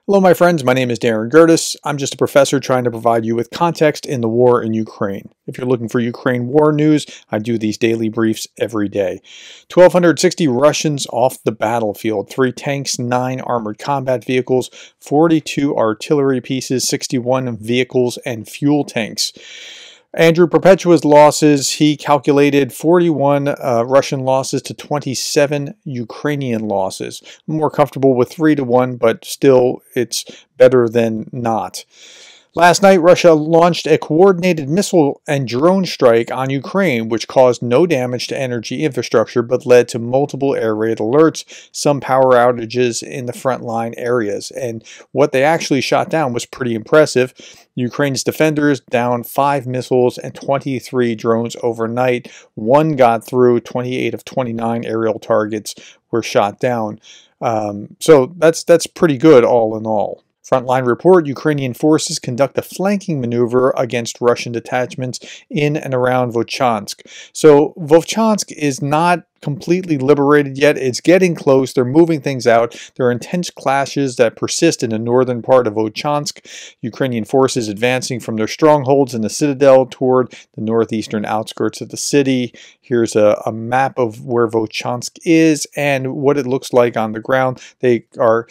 Hello, my friends. My name is Darren Gerdes. I'm just a professor trying to provide you with context in the war in Ukraine. If you're looking for Ukraine war news, I do these daily briefs every day. 1,260 Russians off the battlefield, 3 tanks, 9 armored combat vehicles, 42 artillery pieces, 61 vehicles, and fuel tanks. Andrew Perpetua's losses, he calculated 41 Russian losses to 27 Ukrainian losses. I'm more comfortable with 3-1, but still it's better than not. Last night, Russia launched a coordinated missile and drone strike on Ukraine, which caused no damage to energy infrastructure but led to multiple air raid alerts, some power outages in the frontline areas. And what they actually shot down was pretty impressive. Ukraine's defenders downed 5 missiles and 23 drones overnight. One got through. 28 of 29 aerial targets were shot down. So that's pretty good all in all. Frontline report, Ukrainian forces conduct a flanking maneuver against Russian detachments in and around Vovchansk. So Vovchansk is not completely liberated yet. It's getting close. They're moving things out. There are intense clashes that persist in the northern part of Vovchansk. Ukrainian forces advancing from their strongholds in the citadel toward the northeastern outskirts of the city. Here's a map of where Vovchansk is and what it looks like on the ground. They are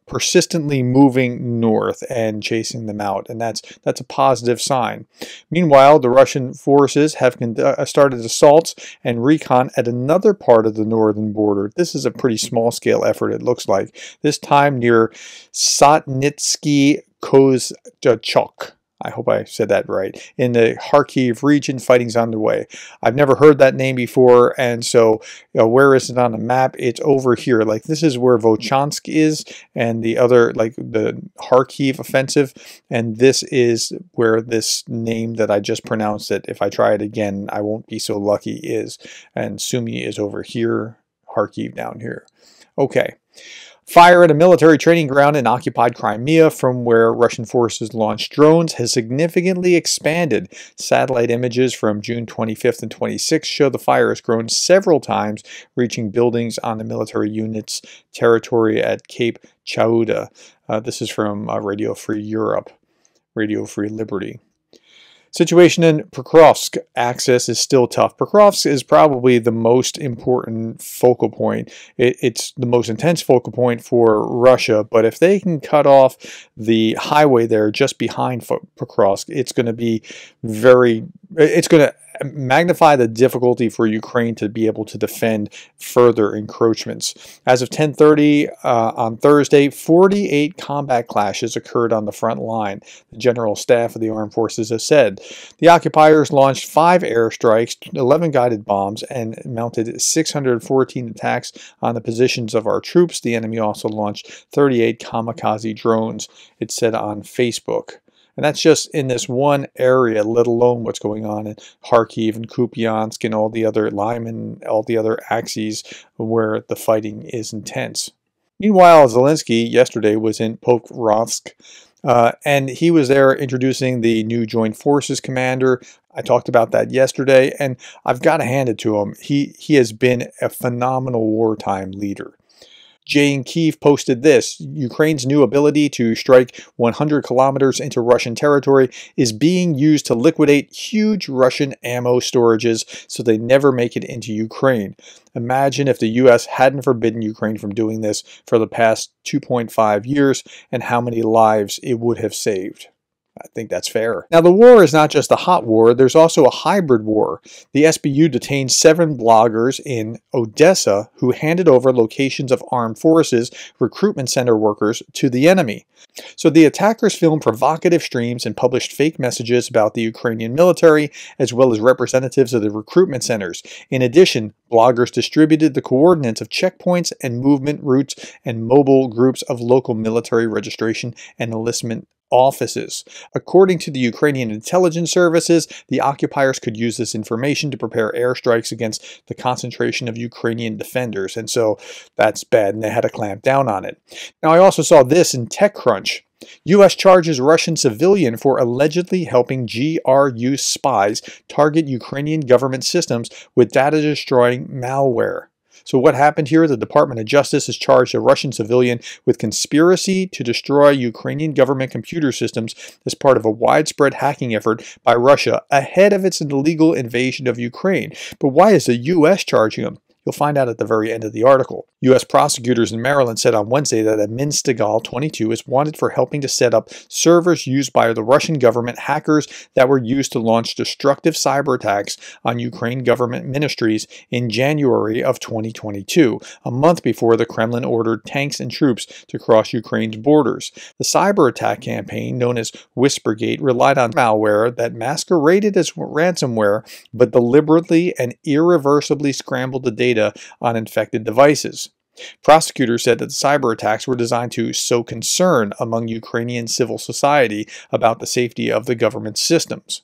persistently moving north and chasing them out, and that's a positive sign. Meanwhile, the Russian forces have started assaults and recon at another part of the northern border. This is a pretty small-scale effort, it looks like. This time near Sotnyts'kyi Kozachok. I hope I said that right. In the Kharkiv region, fighting's underway. I've never heard that name before, and so where is it on the map? It's over here. Like, this is where Vovchansk is, and the other, like the Kharkiv offensive, and this is where this name that I just pronounced, that if I try it again, I won't be so lucky, is. And Sumy is over here, Kharkiv down here. Okay. Fire at a military training ground in occupied Crimea from where Russian forces launched drones has significantly expanded. Satellite images from June 25th and 26th show the fire has grown several times, reaching buildings on the military unit's territory at Cape Chauda. This is from Radio Free Europe, Radio Free Liberty. Situation in Pokrovsk, access is still tough. Pokrovsk is probably the most important focal point. It's the most intense focal point for Russia, but if they can cut off the highway there just behind Pokrovsk, it's going to be it's going to magnify the difficulty for Ukraine to be able to defend further encroachments. As of 10:30 on Thursday, 48 combat clashes occurred on the front line, the General Staff of the Armed Forces has said. The occupiers launched 5 airstrikes, 11 guided bombs, and mounted 614 attacks on the positions of our troops. The enemy also launched 38 kamikaze drones, it said on Facebook. And that's just in this one area, let alone what's going on in Kharkiv and Kupiansk and all the other Lyman, all the other axes where the fighting is intense. Meanwhile, Zelensky yesterday was in Pokrovsk, and he was there introducing the new Joint Forces commander. I talked about that yesterday, and I've got to hand it to him. He has been a phenomenal wartime leader. Jay in Kyiv posted this: Ukraine's new ability to strike 100 kilometers into Russian territory is being used to liquidate huge Russian ammo storages so they never make it into Ukraine. Imagine if the U.S. hadn't forbidden Ukraine from doing this for the past 2.5 years and how many lives it would have saved. I think that's fair. Now, the war is not just a hot war, there's also a hybrid war. The SBU detained 7 bloggers in Odessa who handed over locations of armed forces, recruitment center workers, to the enemy. So the attackers filmed provocative streams and published fake messages about the Ukrainian military, as well as representatives of the recruitment centers. In addition, bloggers distributed the coordinates of checkpoints and movement routes and mobile groups of local military registration and enlistment offices. According to the Ukrainian intelligence services, the occupiers could use this information to prepare airstrikes against the concentration of Ukrainian defenders, and so that's bad, and they had to clamp down on it. Now, I also saw this in TechCrunch. U.S. charges Russian civilian for allegedly helping GRU spies target Ukrainian government systems with data-destroying malware. So what happened here? The Department of Justice has charged a Russian civilian with conspiracy to destroy Ukrainian government computer systems as part of a widespread hacking effort by Russia ahead of its illegal invasion of Ukraine. But why is the U.S. charging him? You'll find out at the very end of the article. U.S. prosecutors in Maryland said on Wednesday that Sotnyts'kyi 22 is wanted for helping to set up servers used by the Russian government hackers that were used to launch destructive cyber attacks on Ukraine government ministries in January of 2022, a month before the Kremlin ordered tanks and troops to cross Ukraine's borders. The cyber attack campaign, known as Whispergate, relied on malware that masqueraded as ransomware but deliberately and irreversibly scrambled the data on infected devices. Prosecutors said that the cyber attacks were designed to sow concern among Ukrainian civil society about the safety of the government's systems.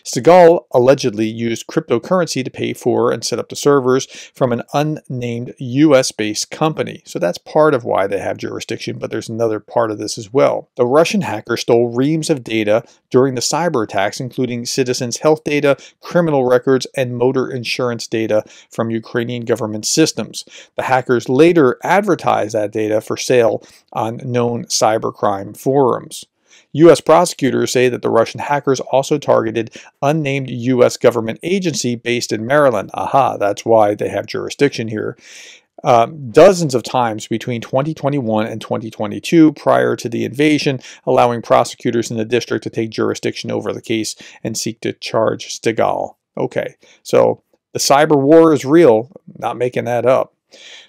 Sotnyts'kyi allegedly used cryptocurrency to pay for and set up the servers from an unnamed US-based company. So that's part of why they have jurisdiction, but there's another part of this as well. The Russian hacker stole reams of data during the cyber attacks, including citizens' health data, criminal records, and motor insurance data from Ukrainian government systems. The hackers later advertised that data for sale on known cybercrime forums. U.S. prosecutors say that the Russian hackers also targeted unnamed U.S. government agency based in Maryland. Aha, that's why they have jurisdiction here. Dozens of times between 2021 and 2022 prior to the invasion, allowing prosecutors in the district to take jurisdiction over the case and seek to charge Sotnyts'kyi. Okay, so the cyber war is real, not making that up.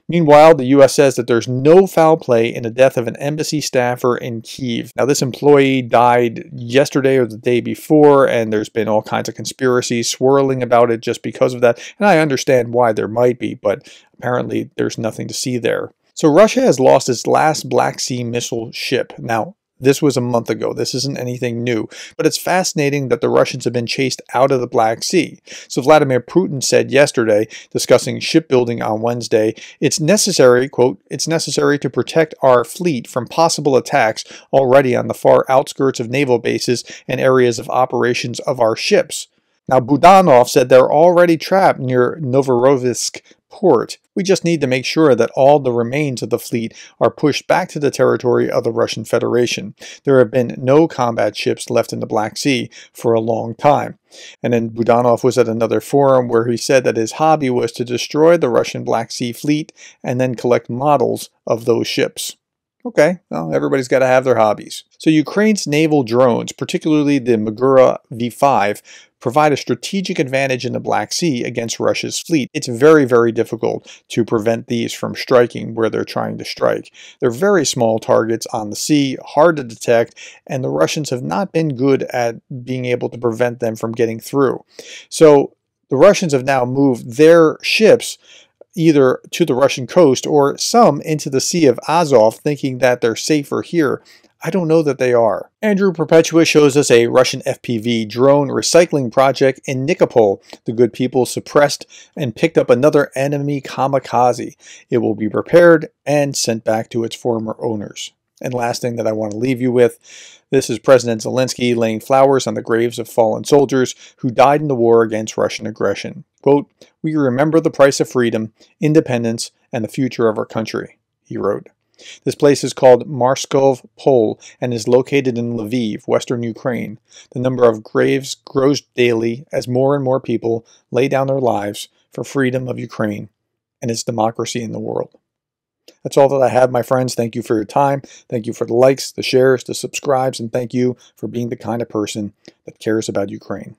Meanwhile, the U.S. says that there's no foul play in the death of an embassy staffer in Kyiv. Now, this employee died yesterday or the day before, and there's been all kinds of conspiracies swirling about it just because of that. And I understand why there might be, but apparently there's nothing to see there. So Russia has lost its last Black Sea missile ship. Now, this was a month ago. This isn't anything new, but it's fascinating that the Russians have been chased out of the Black Sea. So Vladimir Putin said yesterday, discussing shipbuilding on Wednesday, it's necessary, quote, it's necessary to protect our fleet from possible attacks already on the far outskirts of naval bases and areas of operations of our ships. Now, Budanov said they're already trapped near Novorossiysk port. We just need to make sure that all the remains of the fleet are pushed back to the territory of the Russian Federation. There have been no combat ships left in the Black Sea for a long time. And then Budanov was at another forum where he said that his hobby was to destroy the Russian Black Sea fleet and then collect models of those ships. Okay, well, everybody's got to have their hobbies. So Ukraine's naval drones, particularly the Magura V5, provide a strategic advantage in the Black Sea against Russia's fleet. It's very, very difficult to prevent these from striking where they're trying to strike. They're very small targets on the sea, hard to detect, and the Russians have not been good at being able to prevent them from getting through. So the Russians have now moved their ships either to the Russian coast or some into the Sea of Azov, thinking that they're safer here. I don't know that they are. Andrew Perpetua shows us a Russian FPV drone recycling project in Nikopol. The good people suppressed and picked up another enemy kamikaze. It will be repaired and sent back to its former owners. And last thing that I want to leave you with, this is President Zelensky laying flowers on the graves of fallen soldiers who died in the war against Russian aggression. Quote, "We remember the price of freedom, independence, and the future of our country," he wrote. This place is called Marskov Pol and is located in Lviv, western Ukraine. The number of graves grows daily as more and more people lay down their lives for freedom of Ukraine and its democracy in the world. That's all that I have, my friends. Thank you for your time. Thank you for the likes, the shares, the subscribes, and thank you for being the kind of person that cares about Ukraine.